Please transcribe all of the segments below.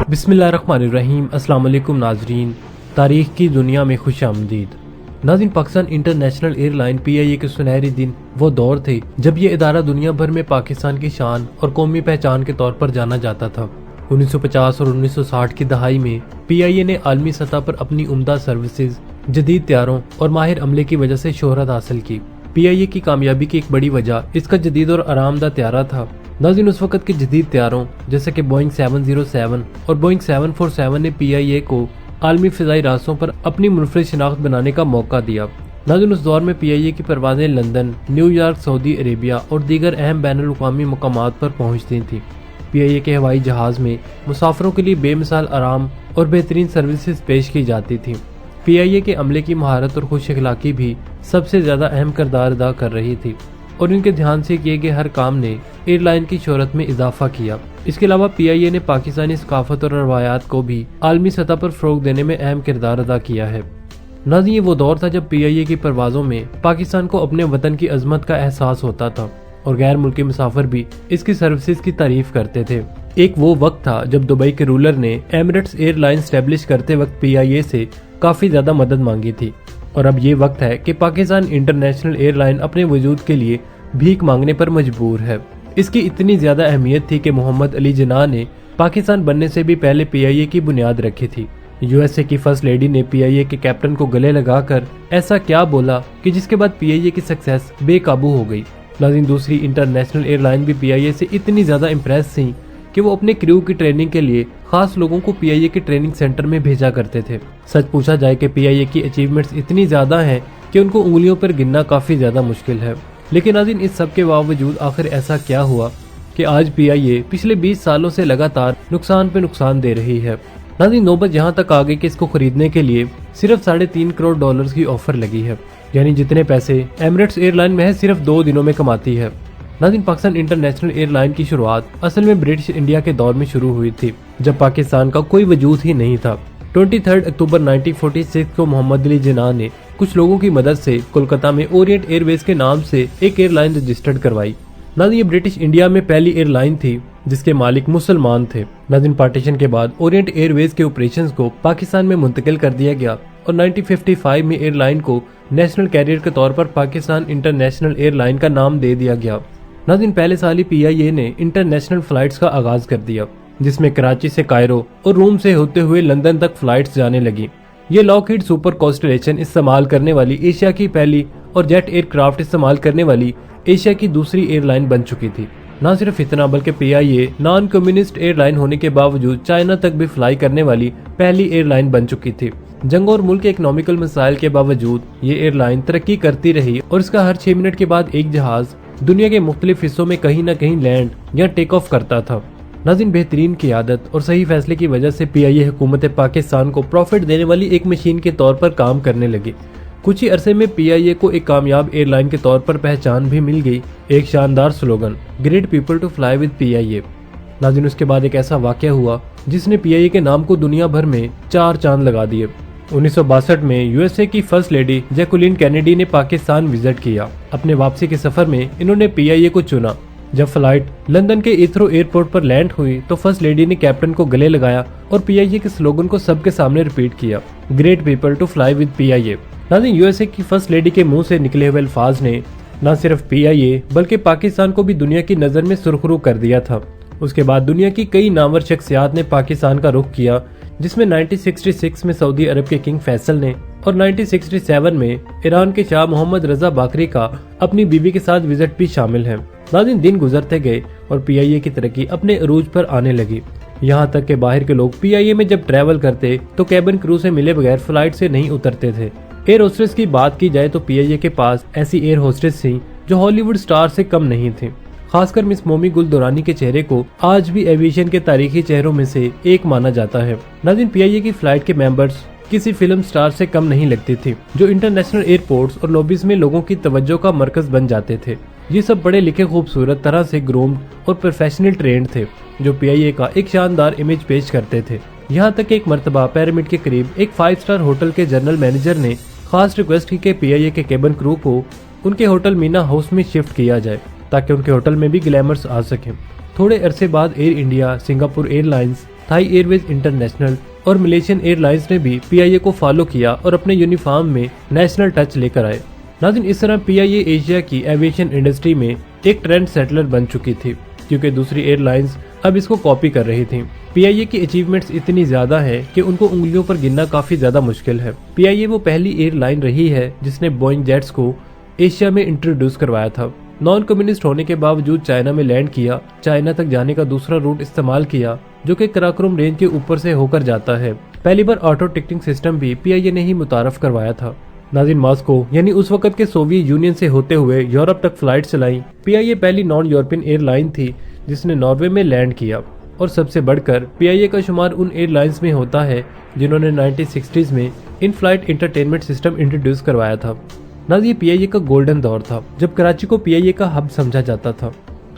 बिस्मिल्लाहिर्रहमानिर्रहीम। अस्सलाम वालेकुम नाजरीन, तारीख की दुनिया में खुश आमदीद। नाज़रीन, पाकिस्तान इंटरनेशनल एयरलाइन PIA के सुनहरे दिन वो दौर थे जब ये इदारा दुनिया भर में पाकिस्तान की शान और कौमी पहचान के तौर पर जाना जाता था। 1950 और 1960 की दहाई में PIA ने आलमी सतह पर अपनी उम्दा सर्विसेज, जदीद तैयारों और माहिर अमले की वजह से शोहरत हासिल की। PIA की कामयाबी की एक बड़ी वजह इसका जदीद और आरामदा तैयारा था। नाज़रीन, उस वक्त के जदीद तैयारों जैसे कि बोइंग 707 और बोइंग 747 ने PIA को आलमी फ़िज़ाई रास्तों पर अपनी मुनफरिद शनाख्त बनाने का मौका दिया। नाज़रीन, उस दौर में PIA की परवाज़ें लंदन, न्यूयॉर्क, सऊदी अरेबिया और दीगर अहम बैनुल-अक़वामी मकामात पर पहुँचती थीं। PIA के हवाई जहाज़ में मुसाफिरों के लिए बेमिसाल आराम और बेहतरीन सर्विसेज पेश की जाती थीं। PIA के अमले की महारत और खुश अखलाकी भी सबसे ज़्यादा अहम किरदार अदा कर रही थी और इनके ध्यान से किए गए हर काम ने एयरलाइन की शोहरत में इजाफा किया। इसके अलावा PIA ने पाकिस्तानी सकाफत और रवायात को भी आलमी सतह पर फ़रोग देने में अहम किरदार अदा किया है। नाज़रीन, ये वो दौर था जब PIA की परवाज़ों में पाकिस्तान को अपने वतन की अजमत का एहसास होता था और गैर मुल्की मुसाफिर भी इसकी सर्विसेज की तारीफ करते थे। एक वो वक्त था जब दुबई के रूलर ने एमिरेट्स एयरलाइन स्टैब्लिश करते वक्त PIA से काफ़ी ज़्यादा मदद मांगी थी और अब ये वक्त है कि पाकिस्तान इंटरनेशनल एयरलाइन अपने वजूद के लिए भीख मांगने पर मजबूर है। इसकी इतनी ज़्यादा अहमियत थी कि मोहम्मद अली जिन्ना ने पाकिस्तान बनने से भी पहले PIA की बुनियाद रखी थी। USA की फर्स्ट लेडी ने PIA के कैप्टन को गले लगाकर ऐसा क्या बोला कि जिसके बाद PIA की सक्सेस बेकाबू हो गई। लेकिन दूसरी इंटरनेशनल एयरलाइन भी PIA से इतनी ज़्यादा इम्प्रेस थी कि वो अपने क्रू की ट्रेनिंग के लिए खास लोगों को PIA के ट्रेनिंग सेंटर में भेजा करते थे। सच पूछा जाए कि PIA की अचीवमेंट्स इतनी ज़्यादा हैं कि उनको उंगलियों पर गिनना काफ़ी ज़्यादा मुश्किल है। लेकिन नाज़रीन, इस सब के बावजूद आखिर ऐसा क्या हुआ कि आज PIA पिछले 20 सालों से लगातार नुकसान पे नुकसान दे रही है। नाज़रीन, नौबत यहाँ तक आ गई कि इसको खरीदने के लिए सिर्फ $3.5 करोड़ की ऑफर लगी है, यानी जितने पैसे एमिरेट्स एयरलाइन महज सिर्फ 2 दिनों में कमाती है। नाज़रीन, पाकिस्तान इंटरनेशनल एयरलाइन की शुरुआत असल में ब्रिटिश इंडिया के दौर में शुरू हुई थी जब पाकिस्तान का कोई वजूद ही नहीं था। 23 अक्टूबर 1946 को मोहम्मद अली जिन्ना ने कुछ लोगों की मदद से कोलकाता में ओरिएंट एयरवेज के नाम से एक एयरलाइन रजिस्टर्ड करवाई। नाज़रीन, ये ब्रिटिश इंडिया में पहली एयरलाइन थी जिसके मालिक मुसलमान थे। नाज़रीन, पार्टीशन के बाद ओरिएंट एयरवेज के ऑपरेशंस को पाकिस्तान में मुंतकिल कर दिया गया और 1955 में एयरलाइन को नेशनल कैरियर के तौर पर पाकिस्तान इंटरनेशनल एयरलाइन का नाम दे दिया गया। नाज़रीन, पहले साल ही PIA ने इंटरनेशनल फ्लाइट्स का आगाज कर दिया जिसमें कराची से कायरो और रोम से होते हुए लंदन तक फ्लाइट्स जाने लगी। ये लॉकहीड सुपर कॉन्स्टलेशन इस्तेमाल करने वाली एशिया की पहली और जेट एयरक्राफ्ट इस्तेमाल करने वाली एशिया की दूसरी एयरलाइन बन चुकी थी। न सिर्फ इतना बल्कि PIA नॉन कम्युनिस्ट एयरलाइन होने के बावजूद चाइना तक भी फ्लाई करने वाली पहली एयरलाइन बन चुकी थी। जंग और मुल्क के इकोनॉमिकल मसाइल के बावजूद ये एयरलाइन तरक्की करती रही और इसका हर 6 मिनट के बाद एक जहाज दुनिया के मुख्तलिफ हिस्सों में कहीं न कहीं लैंड या टेक ऑफ करता था। नाज़रीन, बेहतरीन क़ियादत और सही फैसले की वजह से PIA हुकूमत पाकिस्तान को प्रॉफिट देने वाली एक मशीन के तौर पर काम करने लगी। कुछ ही अरसे में PIA को एक कामयाब एयरलाइन के तौर पर पहचान भी मिल गई, एक शानदार slogan, great people to fly with PIA। नाज़रीन, उसके बाद एक ऐसा वाक़या हुआ जिसने PIA के नाम को दुनिया भर में 4 चांद लगा दिए। 1962 में USA की फर्स्ट लेडी जैकुलिन कैनेडी ने पाकिस्तान विजिट किया। अपने वापसी के सफर में इन्होंने PIA को चुना। जब फ्लाइट लंदन के हीथ्रो एयरपोर्ट पर लैंड हुई तो फर्स्ट लेडी ने कैप्टन को गले लगाया और PIA के स्लोगन को सबके सामने रिपीट किया, great people to fly with PIA। नाज़रीन, USA की फर्स्ट लेडी के मुंह से निकले हुए अल्फाज ने न सिर्फ PIA बल्कि पाकिस्तान को भी दुनिया की नज़र में सुर्खरू कर दिया था। उसके बाद दुनिया की कई नामवर शख्सियात ने पाकिस्तान का रुख किया, जिसमें 1966 में सऊदी अरब के किंग फैसल ने और 1967 में ईरान के शाह मोहम्मद रजा बाकरी का अपनी बीवी के साथ विजिट भी शामिल है। नाज़रीन, दिन गुजरते गए और PIA की तरक्की अपने अरूज पर आने लगी। यहाँ तक कि बाहर के लोग PIA में जब ट्रैवल करते तो कैबिन क्रू से मिले बगैर फ्लाइट से नहीं उतरते थे। एयर होस्टेस की बात की जाए तो PIA के पास ऐसी एयर होस्टेस थी जो हॉलीवुड स्टार से कम नहीं थी। खासकर मिस मोमी गुल दुरानी के चेहरे को आज भी एविएशन के तारीखी चेहरों में से एक माना जाता है। नाज़रीन, PIA की फ्लाइट के मेंबर्स किसी फिल्म स्टार से कम नहीं लगती थी, जो इंटरनेशनल एयरपोर्ट्स और लॉबीज में लोगों की तवज्जो का मरकज बन जाते थे। ये सब बड़े लिखे खूबसूरत तरह से ग्रूम्ड और प्रोफेशनल ट्रेंड थे जो PIA का एक शानदार इमेज पेश करते थे। यहाँ तक एक मरतबा पिरामिड के करीब एक 5 स्टार होटल के जनरल मैनेजर ने खास रिक्वेस्ट की कि PIA के केबिन क्रू को उनके होटल मीना हाउस में शिफ्ट किया जाए। ताकि उनके होटल में भी ग्लैमर्स आ सकें। थोड़े अरसे बाद Air India, Singapore Airlines, Thai Airways International और मलेशियन एयरलाइंस ने भी पीआईए को फॉलो किया और अपने यूनिफॉर्म में नेशनल टच लेकर आए। नाज़रीन, इस तरह पीआईए एशिया की एविएशन इंडस्ट्री में एक ट्रेंड सेटलर बन चुकी थी, क्योंकि दूसरी एयरलाइंस अब इसको कॉपी कर रही थी। पीआईए की अचीवमेंट्स इतनी ज्यादा है कि उनको उंगलियों पर गिनना काफी ज्यादा मुश्किल है। पीआईए वो पहली एयरलाइन रही है जिसने बोइंग जेट्स को एशिया में इंट्रोड्यूस करवाया था। नॉन कम्युनिस्ट होने के बावजूद चाइना में लैंड किया, चाइना तक जाने का दूसरा रूट इस्तेमाल किया जो कि कराकोरम रेंज के ऊपर से होकर जाता है। पहली बार ऑटो टिकटिंग सिस्टम भी पीआईए ने ही मुतारफ करवाया था। नाज़रीन, मॉस्को यानी उस वक्त के सोवियत यूनियन से होते हुए यूरोप तक फ्लाइट चलाई। पीआईए पहली नॉन यूरोपियन एयरलाइन थी जिसने नॉर्वे में लैंड किया, और सबसे बढ़कर पीआईए का शुमार उन एयरलाइंस में होता है जिन्होंने 1960s में in flight entertainment system introduce करवाया था। नाज़रीन, पीआईए का गोल्डन दौर था जब कराची को पीआईए का हब समझा जाता था।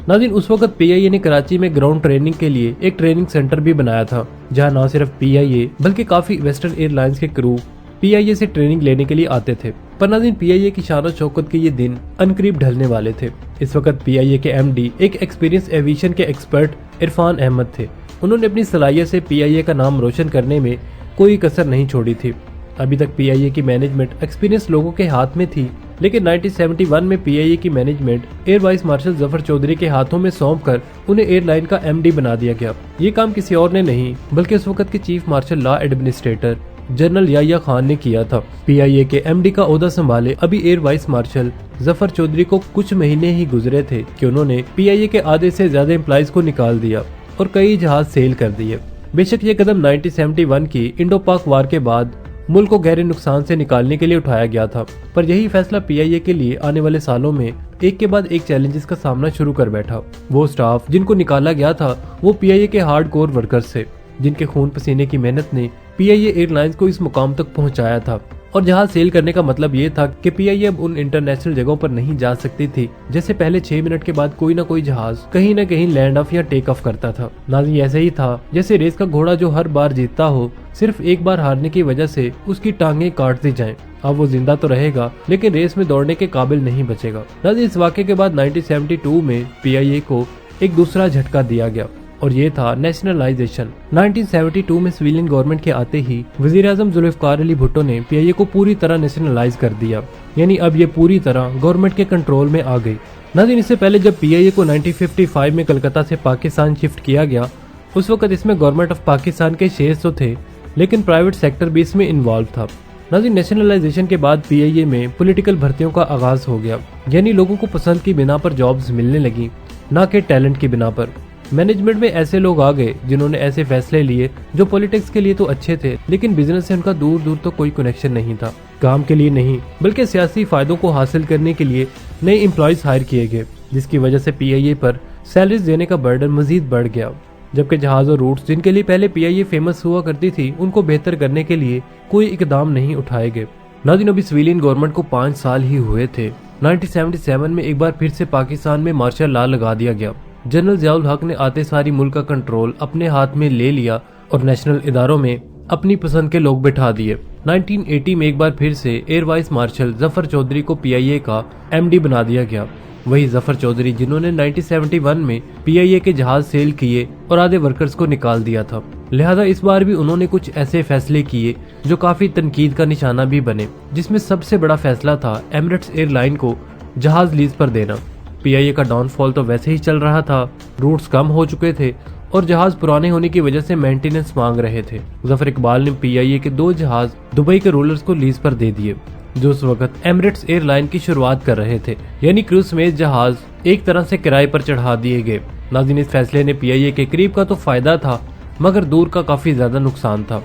नाज़रीन, उस वक्त पीआईए ने कराची में ग्राउंड ट्रेनिंग के लिए एक ट्रेनिंग सेंटर भी बनाया था, जहां न सिर्फ पीआईए बल्कि काफी वेस्टर्न एयरलाइंस के क्रू पीआईए से ट्रेनिंग लेने के लिए आते थे। पर नाज़रीन, पीआईए की शान और शौकत के ये दिन अनकरीब ढलने वाले थे। इस वक्त पीआईए के एमडी एक एक्सपीरियंस एविएशन के एक्सपर्ट इरफान अहमद थे। उन्होंने अपनी सलाहियत से पीआईए का नाम रोशन करने में कोई कसर नहीं छोड़ी थी। अभी तक पीआईए की मैनेजमेंट एक्सपीरियंस लोगों के हाथ में थी, लेकिन 1971 में पीआईए की management Air Vice Marshal Zafar Chaudhry के हाथों में सौंपकर उन्हें एयरलाइन का एमडी बना दिया गया। ये काम किसी और ने नहीं बल्कि उस वक्त के chief marshal law administrator general Yahya Khan ने किया था। पीआईए के एमडी का ओहदा संभाले अभी Air Vice Marshal Zafar Chaudhry को कुछ महीने ही गुजरे थे कि उन्होंने पीआईए के आधे से ज्यादा एम्प्लॉइज को निकाल दिया और कई जहाज सेल कर दिए। बेशक ये कदम 1971 की इंडो पाक वार के बाद मुल्क को गहरे नुकसान से निकालने के लिए उठाया गया था, पर यही फैसला पीआईए के लिए आने वाले सालों में एक के बाद एक चैलेंजेस का सामना शुरू कर बैठा। वो स्टाफ जिनको निकाला गया था वो पीआईए के हार्डकोर वर्कर्स थे, जिनके खून पसीने की मेहनत ने पीआईए एयरलाइंस को इस मुकाम तक पहुंचाया था। और जहाज सेल करने का मतलब ये था कि पीआईए अब उन इंटरनेशनल जगहों पर नहीं जा सकती थी जैसे पहले 6 मिनट के बाद कोई ना कोई जहाज कहीं ना कहीं लैंड ऑफ या टेक ऑफ करता था। नाज़रीन, ऐसे ही था जैसे रेस का घोड़ा जो हर बार जीतता हो, सिर्फ एक बार हारने की वजह से उसकी टांगे काट दी जाएं। अब वो जिंदा तो रहेगा लेकिन रेस में दौड़ने के काबिल नहीं बचेगा। नाज़रीन, इस वाक़े के बाद 1972 में पीआईए को एक दूसरा झटका दिया गया और ये था नेशनलाइजेशन। 1972 में सिविलियन गवर्नमेंट के आते ही वजीर आजम जुल्फिकार अली भुट्टो ने पीआईए को पूरी तरह नेशनलाइज कर दिया, यानी अब ये पूरी तरह गवर्नमेंट के कंट्रोल में आ गई। नाज़रीन, इससे पहले जब पीआईए को 1955 में कलकत्ता से पाकिस्तान शिफ्ट किया गया, उस वक्त इसमें गवर्नमेंट ऑफ पाकिस्तान के शेयर्स तो थे लेकिन प्राइवेट सेक्टर भी इसमें इन्वॉल्व था। नाज़रीन, नेशनलाइजेशन के बाद पीआईए में पॉलिटिकल भर्तियों का आगाज हो गया, यानी लोगों को पसंद की बिना पर जॉब्स मिलने लगी, न कि टैलेंट की बिना पर। मैनेजमेंट में ऐसे लोग आ गए जिन्होंने ऐसे फैसले लिए जो पॉलिटिक्स के लिए तो अच्छे थे लेकिन बिजनेस से उनका दूर दूर तो कोई कनेक्शन नहीं था। काम के लिए नहीं बल्कि सियासी फायदों को हासिल करने के लिए नए एम्प्लॉयज हायर किए गए, जिसकी वजह से पीआईए पर सैलरीज देने का बर्डन मजीद बढ़ गया। जबकि जहाज और रूट्स जिनके लिए पहले पीआईए फेमस हुआ करती थी उनको बेहतर करने के लिए कोई इकदाम नहीं उठाए गए। नाज़रीन, अभी सिविलियन गवर्नमेंट को 5 साल ही हुए थे। 1977 में एक बार फिर से पाकिस्तान में मार्शल लॉ लगा दिया गया। जनरल ज़ियाउल हक ने आते सारी मुल्क का कंट्रोल अपने हाथ में ले लिया और नेशनल इदारों में अपनी पसंद के लोग बिठा दिए। 1980 में एक बार फिर से Air Vice Marshal Zafar Chaudhry को पीआईए का एमडी बना दिया गया। वही जफर चौधरी जिन्होंने 1971 में पीआईए के जहाज सेल किए और आधे वर्कर्स को निकाल दिया था। लिहाजा इस बार भी उन्होंने कुछ ऐसे फैसले किए जो काफी तनकीद का निशाना भी बने, जिसमें सबसे बड़ा फैसला था एमिरेट्स एयरलाइन को जहाज लीज पर देना। पीआईए का डाउनफॉल तो वैसे ही चल रहा था, रूट्स कम हो चुके थे और जहाज पुराने होने की वजह से मेंटेनेंस मांग रहे थे। जफर इकबाल ने पीआईए के 2 जहाज दुबई के रोलर्स को लीज पर दे दिए, जो उस वक्त एमिरेट्स एयरलाइन की शुरुआत कर रहे थे, यानी क्रूज समेत जहाज एक तरह से किराए पर चढ़ा दिए गए। नाज़रीन, इस फैसले ने पीआईए के करीब का तो फायदा था मगर दूर का काफी ज्यादा नुकसान था।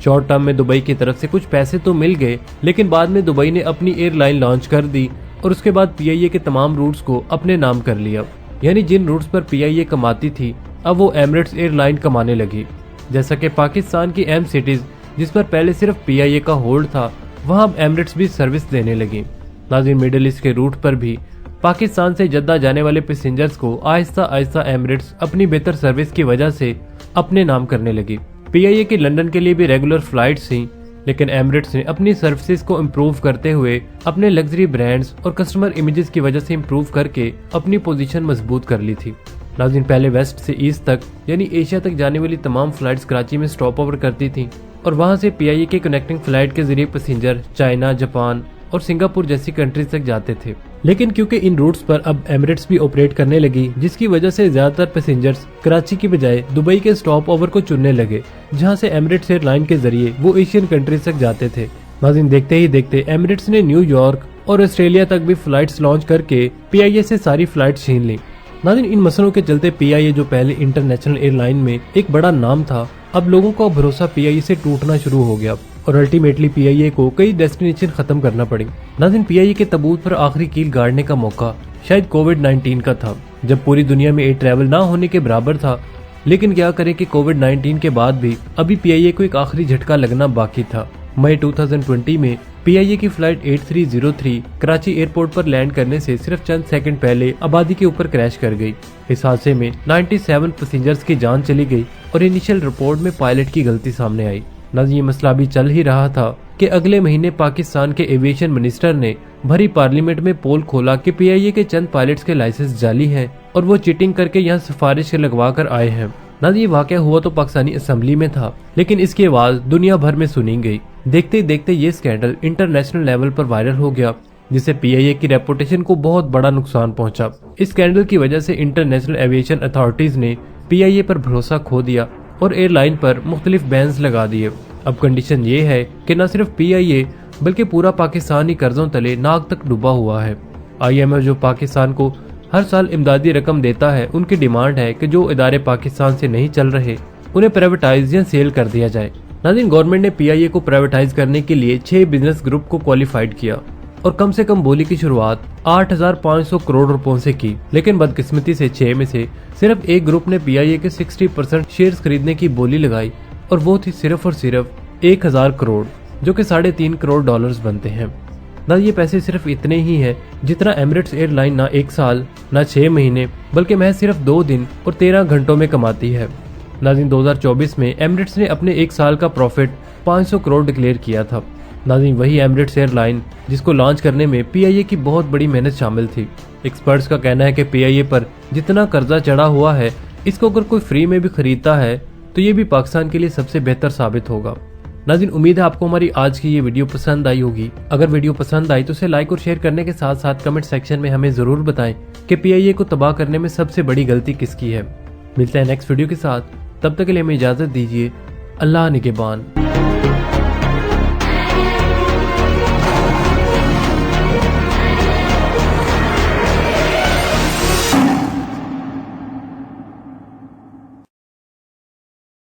शॉर्ट टर्म में दुबई की तरफ से कुछ पैसे तो मिल गए लेकिन बाद में दुबई ने अपनी एयरलाइन लॉन्च कर दी और उसके बाद पीआईए के तमाम रूट्स को अपने नाम कर लिया, यानी जिन रूट्स पर पीआईए कमाती थी अब वो एमिरेट्स एयरलाइन कमाने लगी। जैसा कि पाकिस्तान की अहम सिटीज जिस पर पहले सिर्फ पीआईए का होल्ड था वहां अब एमिरेट्स भी सर्विस देने लगी। नाज़रीन, मिडिल ईस्ट के रूट पर भी पाकिस्तान से जद्दा जाने वाले पैसेंजर्स को आहिस्ता आहिस्ता एमिरेट्स अपनी बेहतर सर्विस की वजह से अपने नाम करने लगी। पीआईए की लंदन के लिए भी रेगुलर फ्लाइट्स थी लेकिन एमिरेट्स ने अपनी सर्विसेज को इम्प्रूव करते हुए अपने लग्जरी ब्रांड्स और कस्टमर इमेजेस की वजह से इम्प्रूव करके अपनी पोजीशन मजबूत कर ली थी। नाज़रीन, पहले वेस्ट से ईस्ट तक यानी एशिया तक जाने वाली तमाम फ्लाइट्स कराची में स्टॉप ओवर करती थी और वहां से PIA के कनेक्टिंग फ्लाइट के जरिए पैसेंजर चाइना, जापान और सिंगापुर जैसी कंट्रीज तक जाते थे। लेकिन क्योंकि इन रूट्स पर अब एमिरेट्स भी ऑपरेट करने लगी, जिसकी वजह से ज्यादातर पैसेंजर्स कराची की बजाय दुबई के स्टॉप ओवर को चुनने लगे, जहां से एमिरेट्स एयरलाइन के जरिए वो एशियन कंट्रीज तक जाते थे। नाज़रीन, देखते ही देखते एमिरेट्स ने न्यूयॉर्क और ऑस्ट्रेलिया तक भी फ्लाइट्स लॉन्च करके PIA से सारी फ्लाइट्स छीन ली। नाज़रीन, इन मसलों के चलते PIA, जो पहले इंटरनेशनल एयरलाइन में एक बड़ा नाम था, अब लोगों का भरोसा PIA से टूटना शुरू हो गया और अल्टीमेटली PIA को कई डेस्टिनेशन खत्म करना पड़ी। नाज़रीन, PIA के ताबूत पर आखिरी कील गाड़ने का मौका शायद कोविड-19 का था, जब पूरी दुनिया में एयर ट्रैवल ना होने के बराबर था। लेकिन क्या करें कि कोविड-19 के बाद भी अभी PIA को एक आखिरी झटका लगना बाकी था। मई 2020 में PIA की फ्लाइट 8303 कराची एयरपोर्ट पर लैंड करने से सिर्फ चंद सेकंड पहले आबादी के ऊपर क्रैश कर गई। इस हादसे में 97 पैसेंजर्स की जान चली गई और इनिशियल रिपोर्ट में पायलट की गलती सामने आई। नाज़रीन, ये मसला भी चल ही रहा था कि अगले महीने पाकिस्तान के एविएशन मिनिस्टर ने भरी पार्लियामेंट में पोल खोला कि PIA के चंद पायलट्स के लाइसेंस जाली हैं और वो चीटिंग करके यहाँ सिफारिश लगवा कर आए हैं। नाज़रीन, ये वाकया हुआ तो पाकिस्तानी असेंबली में था, लेकिन इसकी आवाज दुनिया भर में सुनी गई। देखते देखते ये स्कैंडल इंटरनेशनल लेवल पर वायरल हो गया, जिससे PIA की रेपुटेशन को बहुत बड़ा नुकसान पहुंचा। इस स्कैंडल की वजह से इंटरनेशनल एविएशन अथॉरिटीज ने PIA पर भरोसा खो दिया और एयरलाइन पर मुख्तलिफ बैन्स लगा दिए। अब कंडीशन ये है कि न सिर्फ PIA बल्कि पूरा पाकिस्तान ही कर्जों तले नाक तक डूबा हुआ है। IMF, जो पाकिस्तान को हर साल इमदादी रकम देता है, उनकी डिमांड है कि जो इदारे पाकिस्तान से नहीं चल रहे उन्हें प्राइवेटाइज या सेल कर दिया जाए। नाज़रीन, गवर्नमेंट ने PIA को प्राइवेटाइज करने के लिए 6 बिजनेस ग्रुप को क्वालिफाइड किया और कम से कम बोली की शुरुआत 8,500 करोड़ रुपयों से की। लेकिन बदकिस्मती से 6 में से सिर्फ एक ग्रुप ने PIA के 60% शेयर्स खरीदने की बोली लगाई और वो थी सिर्फ और सिर्फ 1,000 करोड़, जो कि $3.5 करोड़ बनते हैं। ना ये पैसे सिर्फ इतने ही हैं जितना एमिरेट्स एयरलाइन ना 1 साल ना 6 महीने बल्कि महज सिर्फ 2 दिन और 13 घंटों में कमाती है। नाज़रीन, 2024 में एमिरेट्स ने अपने 1 साल का प्रॉफिट 500 करोड़ डिक्लेयर किया था। नाज़रीन, वही एमिरेट्स एयरलाइन जिसको लॉन्च करने में PIA की बहुत बड़ी मेहनत शामिल थी। एक्सपर्ट्स का कहना है कि PIA पर जितना कर्जा चढ़ा हुआ है, इसको अगर कोई फ्री में भी खरीदता है तो ये भी पाकिस्तान के लिए सबसे बेहतर साबित होगा। नाज़रीन, उम्मीद है आपको हमारी आज की ये वीडियो पसंद आई होगी। अगर वीडियो पसंद आई तो उसे लाइक और शेयर करने के साथ साथ कमेंट सेक्शन में हमें जरूर बताएं कि PIA को तबाह करने में सबसे बड़ी गलती किसकी है। मिलते हैं नेक्स्ट वीडियो के साथ, तब तक के लिए हमें इजाजत दीजिए। अल्लाह निगहबान।